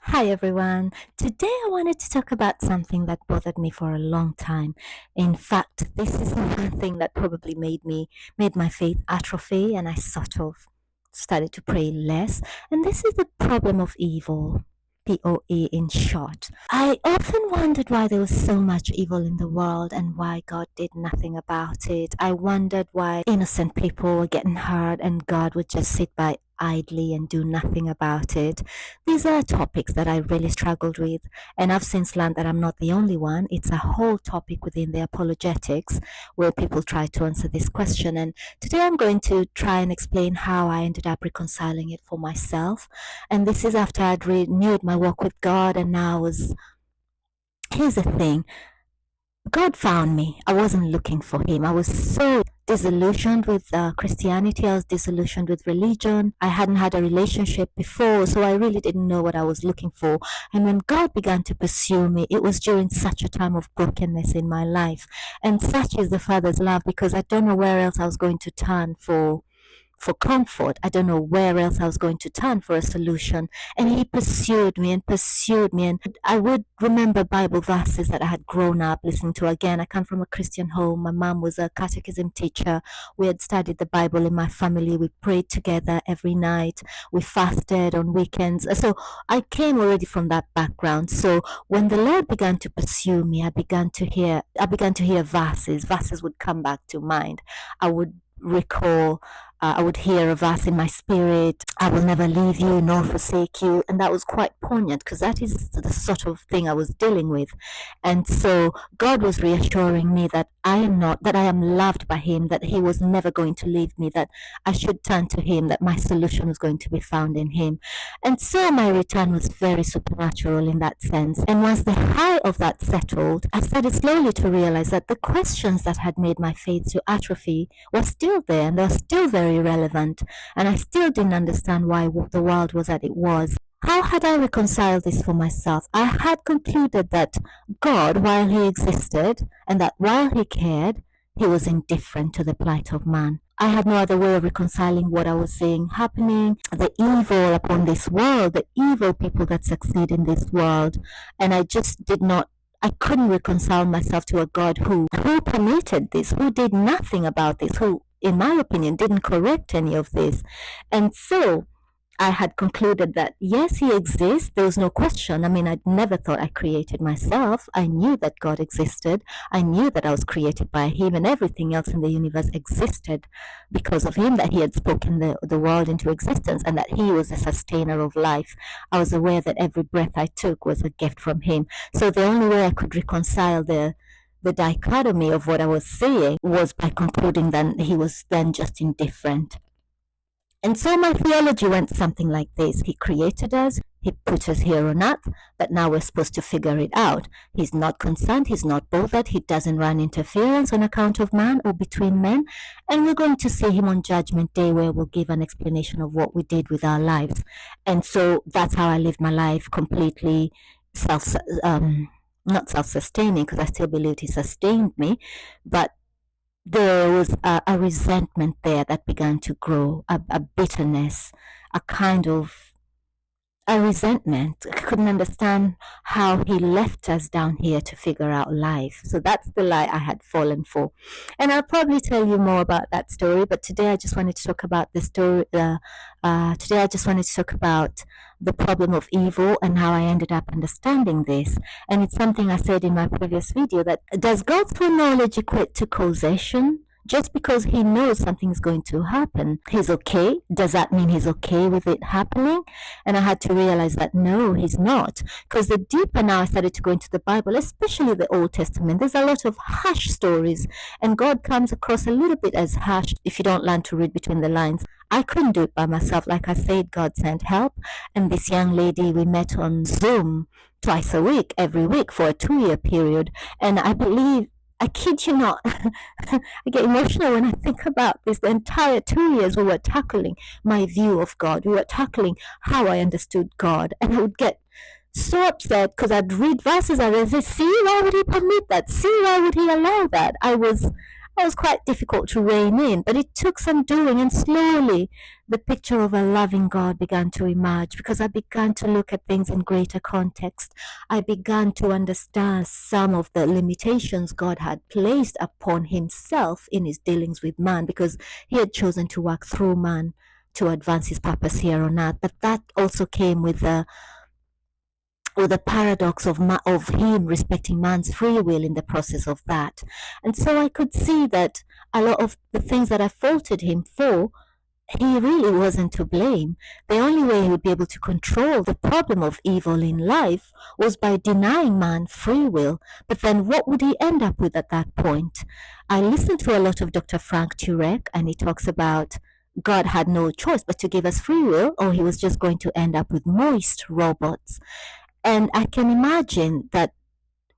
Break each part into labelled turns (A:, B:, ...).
A: Hi everyone. Today I wanted to talk about something that bothered me for a long time. In fact, this is one thing that probably made my faith atrophy and I sort of started to pray less. And this is the problem of evil. PoE in short. I often wondered why there was so much evil in the world and why God did nothing about it. I wondered why innocent people were getting hurt and God would just sit by idly and do nothing about it. These are topics that I really struggled with, and I've since learned that I'm not the only one. It's a whole topic within the apologetics where people try to answer this question. And today I'm going to try and explain how I ended up reconciling it for myself. And this is after I'd renewed my walk with God, and now I was. Here's the thing. God found me. I wasn't looking for him. I was so disillusioned with Christianity. I was disillusioned with religion. I hadn't had a relationship before, so I really didn't know what I was looking for. And when God began to pursue me, it was during such a time of brokenness in my life. And such is the Father's love, because I don't know where else I was going to turn for comfort. I don't know where else I was going to turn for a solution. And he pursued me and pursued me. And I would remember Bible verses that I had grown up listening to. Again, I come from a Christian home. My mom was a catechism teacher. We had studied the Bible in my family. We prayed together every night. We fasted on weekends. So I came already from that background. So when the Lord began to pursue me, I began to hear verses. Verses would come back to mind. I would recall, I would hear a verse in my spirit, I will never leave you nor forsake you. And that was quite poignant because that is the sort of thing I was dealing with. And so God was reassuring me that I am loved by him, that he was never going to leave me, that I should turn to him, that my solution was going to be found in him. And so my return was very supernatural in that sense. And once the high of that settled, I started slowly to realize that the questions that had made my faith to atrophy were still there, and they were still very relevant. And I still didn't understand why the world was as it was. How had I reconciled this for myself? I had concluded that God, while he existed, and that while he cared, he was indifferent to the plight of man. I had no other way of reconciling what I was seeing happening, the evil upon this world, the evil people that succeed in this world. And I couldn't reconcile myself to a God who permitted this, who did nothing about this, who, in my opinion, didn't correct any of this. And so I had concluded that yes, he exists. There was no question. I mean, I'd never thought I created myself. I knew that God existed. I knew that I was created by him, and everything else in the universe existed because of him, that he had spoken the world into existence, and that he was the sustainer of life. I was aware that every breath I took was a gift from him. So the only way I could reconcile the dichotomy of what I was saying was by concluding that he was then just indifferent. And so my theology went something like this. He created us, he put us here on earth, but now we're supposed to figure it out. He's not concerned, he's not bothered, he doesn't run interference on account of man or between men. And we're going to see him on Judgment Day, where we'll give an explanation of what we did with our lives. And so that's how I lived my life, completely not self-sustaining, because I still believed he sustained me, but there was a resentment there that began to grow, a bitterness, a kind of a resentment. I couldn't understand how he left us down here to figure out life. So that's the lie I had fallen for. And I'll probably tell you more about that story, but today I just wanted to talk about the story. Today I just wanted to talk about the problem of evil and how I ended up understanding this. And it's something I said in my previous video, that does God's foreknowledge equate to causation? Just because he knows something's going to happen, he's okay. Does that mean he's okay with it happening? And I had to realize that no, he's not. Because the deeper now I started to go into the Bible, especially the Old Testament, there's a lot of harsh stories. And God comes across a little bit as harsh if you don't learn to read between the lines. I couldn't do it by myself. Like I said, God sent help. And this young lady, we met on Zoom twice a week, every week for a 2-year period. And I believe, I kid you not, I get emotional when I think about this. The entire 2 years we were tackling my view of God. We were tackling how I understood God. And I would get so upset because I'd read verses and I'd say, see, why would he permit that? See, why would he allow that? I was That was quite difficult to rein in, but it took some doing, and slowly the picture of a loving God began to emerge because I began to look at things in greater context. I began to understand some of the limitations God had placed upon himself in his dealings with man because he had chosen to work through man to advance his purpose here on earth. But that also came with the paradox of him respecting man's free will in the process of that. And so I could see that a lot of the things that I faulted him for, he really wasn't to blame. The only way he would be able to control the problem of evil in life was by denying man free will. But then what would he end up with at that point? I listened to a lot of Dr. Frank Turek, and he talks about God had no choice but to give us free will, or he was just going to end up with moist robots. And I can imagine that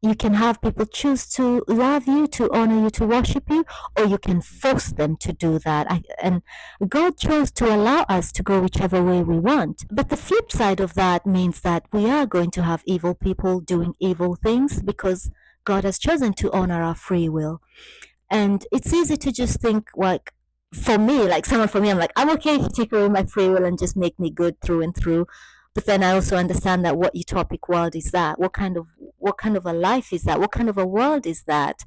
A: you can have people choose to love you, to honor you, to worship you, or you can force them to do that. And God chose to allow us to go whichever way we want. But the flip side of that means that we are going to have evil people doing evil things because God has chosen to honor our free will. And it's easy to just think, like, for me, like someone for me, I'm like, I'm okay if you take away my free will and just make me good through and through. But then I also understand that what utopic world is that? What kind of a life is that? What kind of a world is that?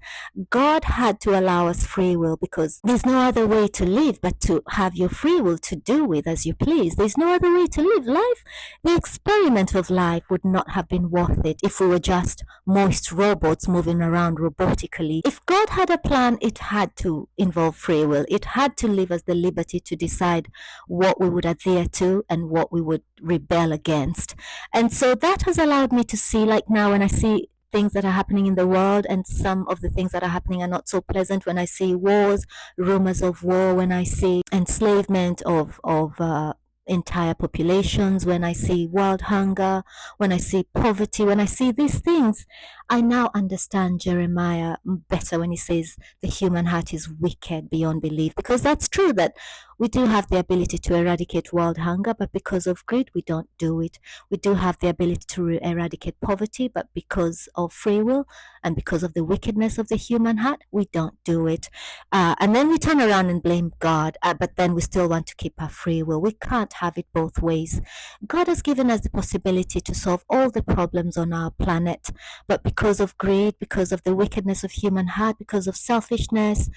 A: God had to allow us free will because there's no other way to live but to have your free will to do with as you please. There's no other way to live life. The experiment of life would not have been worth it if we were just moist robots moving around robotically. If God had a plan, it had to involve free will. It had to leave us the liberty to decide what we would adhere to and what we would rebel against. And so that has allowed me to see, like now when I see things that are happening in the world, and some of the things that are happening are not so pleasant, when I see wars, rumors of war, when I see enslavement of entire populations, when I see world hunger, when I see poverty, when I see these things, I now understand Jeremiah better when he says the human heart is wicked beyond belief, because that's true that we do have the ability to eradicate world hunger, but because of greed, we don't do it. We do have the ability to eradicate poverty, but because of free will and because of the wickedness of the human heart, we don't do it. And then we turn around and blame God, but then we still want to keep our free will. We can't have it both ways. God has given us the possibility to solve all the problems on our planet, but because of greed, because of the wickedness of human heart, because of selfishness,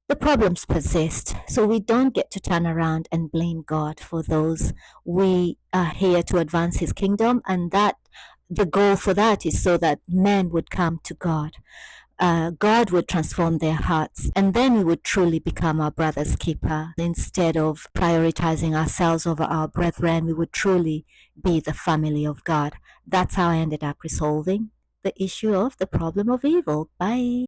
A: the problems persist. So we don't get to turn around and blame God for those. We are here to advance his kingdom, and that the goal for that is so that men would come to God. God would transform their hearts, and then we would truly become our brother's keeper. Instead of prioritizing ourselves over our brethren, we would truly be the family of God. That's how I ended up resolving the issue of the problem of evil. Bye.